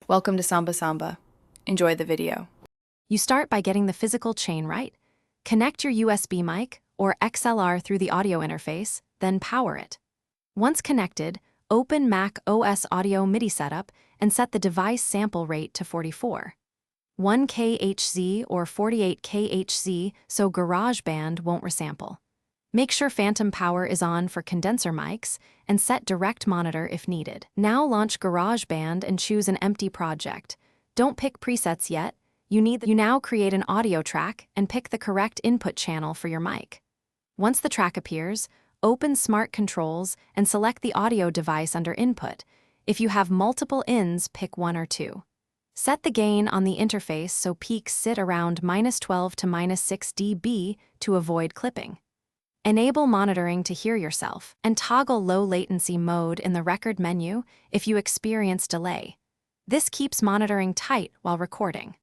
Welcome to Samba Samba. Enjoy the video. You start by getting the physical chain right. Connect your USB mic or XLR through the audio interface, then power it. Once connected, open Mac OS Audio MIDI setup and set the device sample rate to 44. 1 kHz or 48 kHz so Garageband won't resample. Make sure phantom power is on for condenser mics and set direct monitor if needed. Now launch Garageband and choose an empty project. Don't pick presets yet. You now create an audio track and pick the correct input channel for your mic. Once the track appears, open Smart Controls and select the audio device under Input. If you have multiple ins, pick 1 or 2. Set the gain on the interface so peaks sit around -12 to -6 dB to avoid clipping. Enable monitoring to hear yourself, and toggle low latency mode in the record menu if you experience delay. This keeps monitoring tight while recording.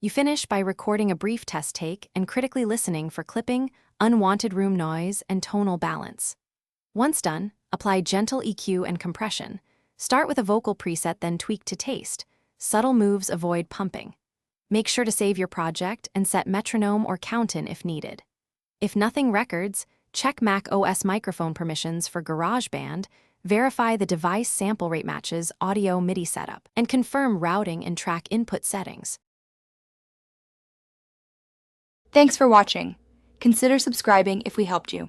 You finish by recording a brief test take and critically listening for clipping, unwanted room noise, and tonal balance. Once done, apply gentle EQ and compression. Start with a vocal preset, then tweak to taste. Subtle moves avoid pumping. Make sure to save your project and set metronome or count-in if needed. If nothing records, check Mac OS microphone permissions for Garageband, verify the device sample rate matches audio MIDI setup, and confirm routing and track input settings. Thanks for watching. Consider subscribing if we helped you.